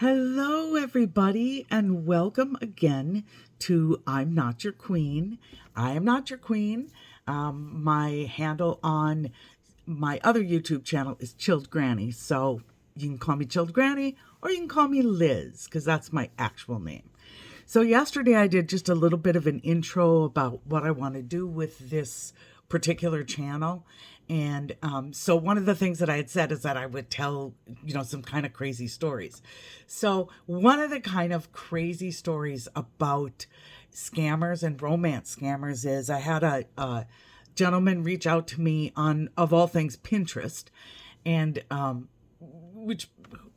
Hello, everybody, and welcome again to I'm Not Your Queen. I am not your queen. My handle on my other YouTube channel is Chilled Granny, so you can call me Chilled Granny or you can call me Liz because that's my actual name. So yesterday I did just a little bit of an intro about what I want to do with this particular channel. And so one of the things that I had said is that I would tell, some kind of crazy stories. So one of the kind of crazy stories about scammers and romance scammers is I had a gentleman reach out to me on, of all things, Pinterest. And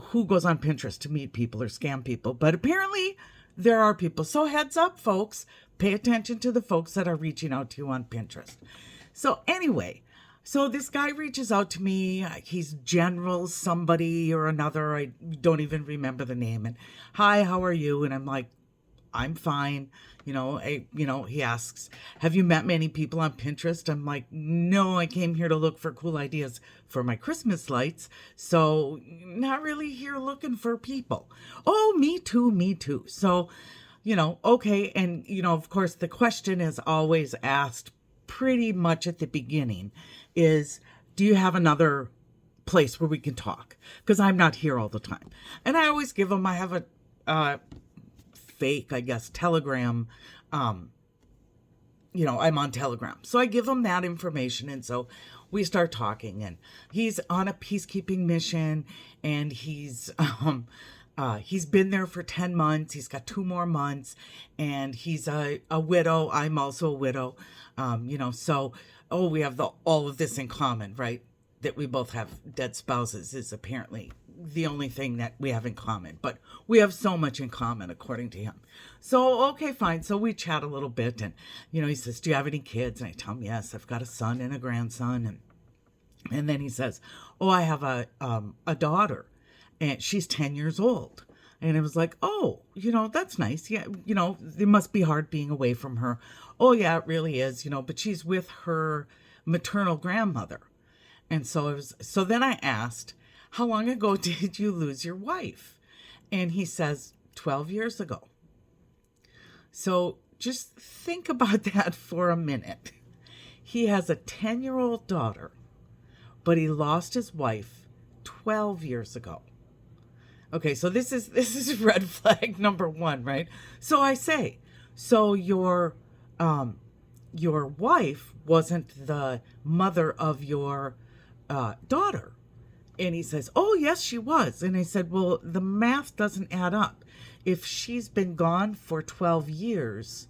who goes on Pinterest to meet people or scam people? But apparently there are people. So heads up, folks, pay attention to the folks that are reaching out to you on Pinterest. So anyway, so this guy reaches out to me. He's General somebody or another. I don't even remember the name. And hi, how are you? And I'm like, I'm fine. He asks, have you met many people on Pinterest? I'm like, no, I came here to look for cool ideas for my Christmas lights. So not really here looking for people. Oh, me too. So, okay. And, of course, the question is always asked pretty much at the beginning is, do you have another place where we can talk? Because I'm not here all the time. And I always give them, I have a fake, I guess, Telegram. I'm on Telegram. So I give him that information. And so we start talking, and he's on a peacekeeping mission, and he's been there for 10 months. He's got 2 more months, and he's a widow. I'm also a widow. We have all of this in common, right? That we both have dead spouses is apparently the only thing that we have in common, but we have so much in common according to him. So, okay, fine. So we chat a little bit, and, he says, do you have any kids? And I tell him, yes, I've got a son and a grandson. And then he says, oh, I have a daughter, and she's 10 years old. And it was like, oh, that's nice. Yeah. It must be hard being away from her. Oh yeah, it really is, but she's with her maternal grandmother. And so then I asked, how long ago did you lose your wife? And he says, 12 years ago. So just think about that for a minute. He has a 10-year-old daughter, but he lost his wife 12 years ago. Okay, so this is red flag number 1, right? So I say, so your wife wasn't the mother of your daughter. And he says, oh, yes, she was. And I said, well, the math doesn't add up. If she's been gone for 12 years,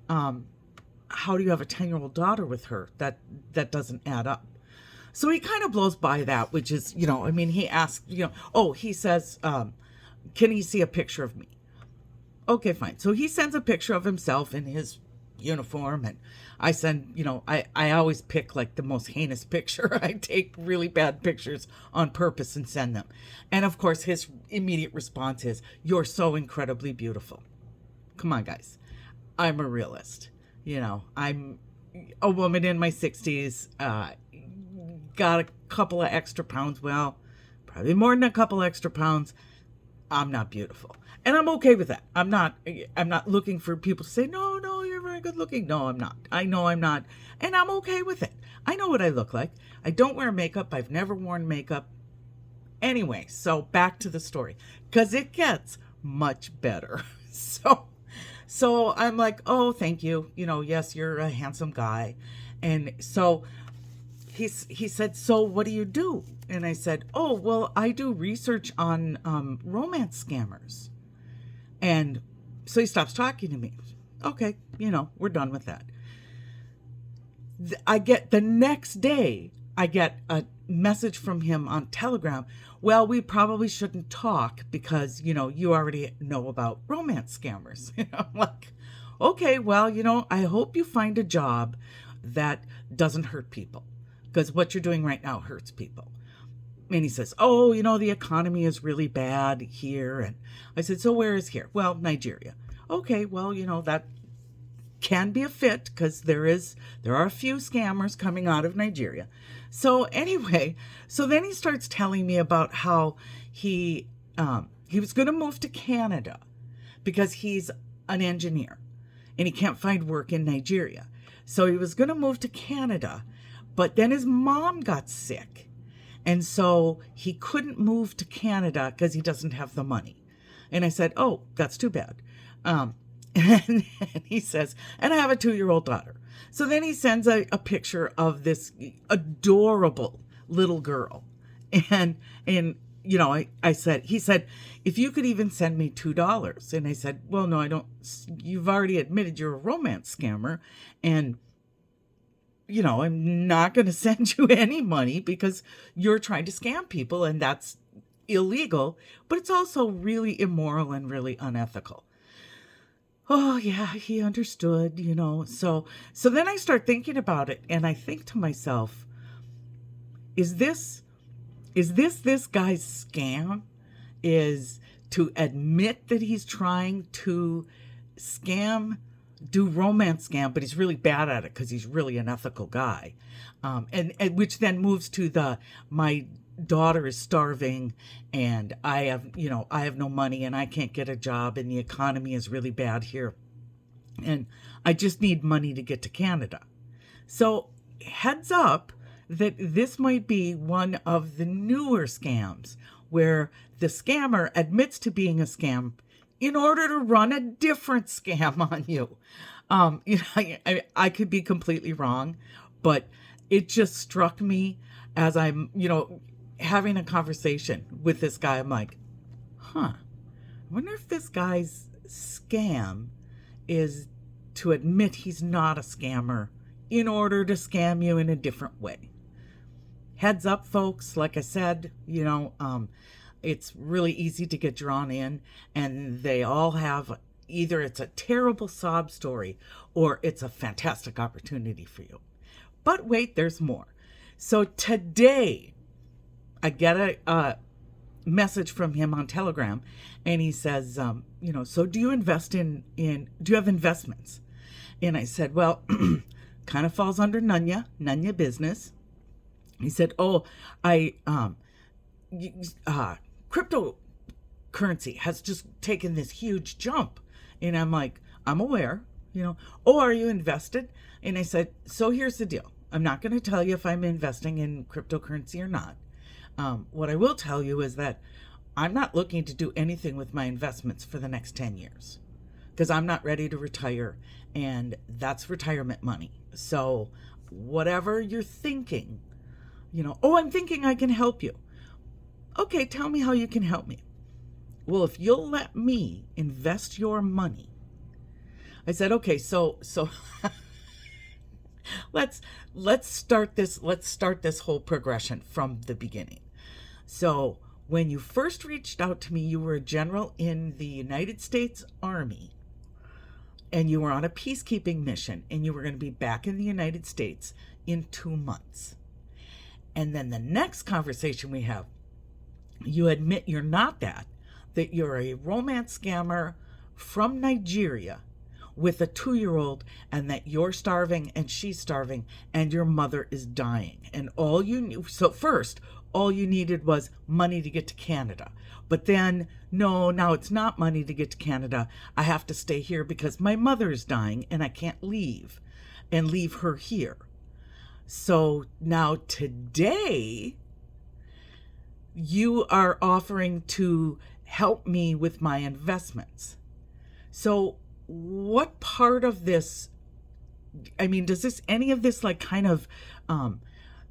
how do you have a 10-year-old daughter with her? That doesn't add up. So he kind of blows by that, which is, he asks, he says, can he see a picture of me? Okay, fine. So he sends a picture of himself in his uniform, and I send, I always pick like the most heinous picture. I take really bad pictures on purpose and send them. And of course, his immediate response is, you're so incredibly beautiful. Come on, guys. I'm a realist. I'm a woman in my 60s, got a couple of extra pounds. Well, probably more than a couple extra pounds. I'm not beautiful. And I'm okay with that. I'm not looking for people to say, no, you're very good looking. No, I'm not. I know I'm not. And I'm okay with it. I know what I look like. I don't wear makeup. I've never worn makeup. Anyway, so back to the story, because it gets much better. So I'm like, oh, thank you. Yes, you're a handsome guy. And so he said, so what do you do? And I said, oh, well, I do research on romance scammers. And so he stops talking to me. Okay, we're done with that. The next day, I get a message from him on Telegram. Well, we probably shouldn't talk because, you already know about romance scammers. I'm like, okay, well, I hope you find a job that doesn't hurt people, because what you're doing right now hurts people. And he says, oh, the economy is really bad here. And I said, so where is here? Well, Nigeria. Okay, well, that can be a fit because there are a few scammers coming out of Nigeria. So anyway, so then he starts telling me about how he he was going to move to Canada because he's an engineer and he can't find work in Nigeria. So he was going to move to Canada, but then his mom got sick. And so he couldn't move to Canada because he doesn't have the money. And I said, oh, that's too bad. And he says, and I have a 2-year-old daughter. So then he sends a picture of this adorable little girl. And you know, he said, if you could even send me $2. And I said, well, no, I don't. You've already admitted you're a romance scammer. And, you know, I'm not going to send you any money because you're trying to scam people. And that's illegal. But it's also really immoral and really unethical. Oh, yeah, he understood, you know. So then I start thinking about it. And I think to myself, is this guy's scam? Is to admit that he's trying to do romance scam, but he's really bad at it because he's really an ethical guy. And which then moves to my daughter is starving and I have no money and I can't get a job and the economy is really bad here. And I just need money to get to Canada. So heads up that this might be one of the newer scams where the scammer admits to being a scam in order to run a different scam on you. You know, I could be completely wrong, but it just struck me as I'm, you know, having a conversation with this guy. I'm like, I wonder if this guy's scam is to admit he's not a scammer in order to scam you in a different way. Heads up, folks. Like I said, you know, it's really easy to get drawn in, and they all have either it's a terrible sob story or it's a fantastic opportunity for you. But wait, there's more. So today, I get a message from him on Telegram, and he says, you know, so do you invest do you have investments? And I said, well, kind of falls under Nunya business. He said, oh, cryptocurrency has just taken this huge jump. And I'm like, I'm aware, you know, oh, are you invested? And I said, so here's the deal. I'm not going to tell you if I'm investing in cryptocurrency or not. What I will tell you is that I'm not looking to do anything with my investments for the next 10 years because I'm not ready to retire, and that's retirement money. So whatever you're thinking, you know, oh, I'm thinking I can help you. Okay, tell me how you can help me. Well, if you'll let me invest your money. I said, okay, so let's start this whole progression from the beginning. So when you first reached out to me, you were a general in the United States Army, and you were on a peacekeeping mission, and you were going to be back in the United States in 2 months. And then the next conversation we have, you admit you're not that you're a romance scammer from Nigeria with a 2-year-old, and that you're starving and she's starving and your mother is dying. And all you needed was money to get to Canada. But then, no, now it's not money to get to Canada. I have to stay here because my mother is dying and I can't leave her here. So now today, you are offering to help me with my investments. So what part of this, I mean, does any of this like kind of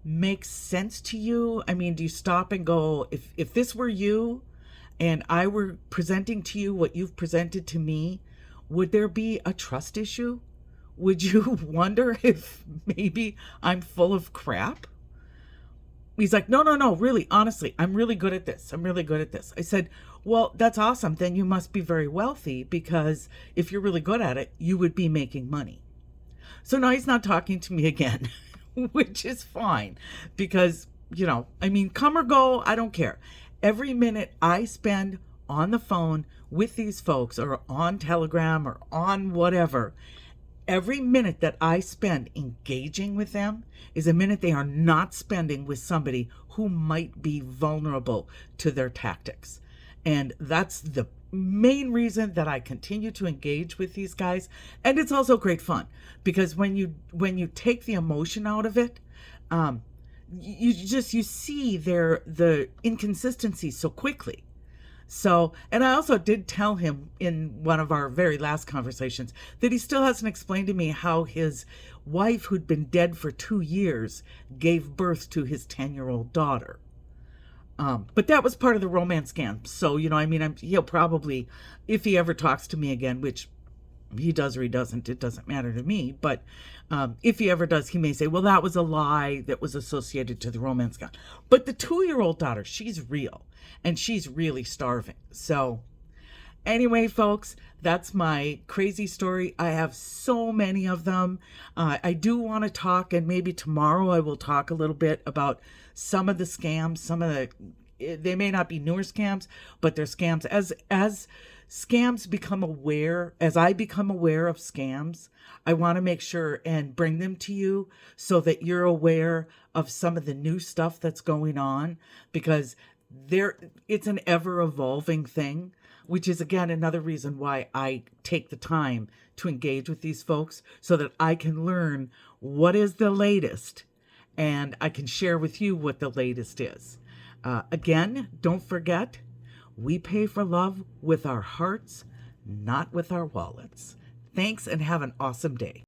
make sense to you? I mean, do you stop and go, if this were you and I were presenting to you what you've presented to me, would there be a trust issue? Would you wonder if maybe I'm full of crap? He's like, no, really, honestly, I'm really good at this. I said, well, that's awesome. Then you must be very wealthy, because if you're really good at it, you would be making money. So now he's not talking to me again, which is fine because, you know, I mean, come or go, I don't care. Every minute I spend on the phone with these folks or on Telegram or on whatever, every minute that I spend engaging with them is a minute they are not spending with somebody who might be vulnerable to their tactics. And that's the main reason that I continue to engage with these guys. And it's also great fun because when you take the emotion out of it, you see the inconsistency so quickly. So, and I also did tell him in one of our very last conversations that he still hasn't explained to me how his wife, who'd been dead for 2 years, gave birth to his 10-year-old daughter. But that was part of the romance scam. So, he'll probably, if he ever talks to me again, which he does or he doesn't, it doesn't matter to me. But if he ever does, he may say, well, that was a lie that was associated to the romance scam. But the 2-year-old daughter, she's real and she's really starving. So anyway, folks, that's my crazy story. I have so many of them. I do want to talk, and maybe tomorrow I will talk a little bit about some of the scams. They may not be newer scams, but they're scams. As scams become aware, as I become aware of scams, I want to make sure and bring them to you so that you're aware of some of the new stuff that's going on, because it's an ever evolving thing, which is again another reason why I take the time to engage with these folks so that I can learn what is the latest and I can share with you what the latest is. Again, don't forget, we pay for love with our hearts, not with our wallets. Thanks and have an awesome day.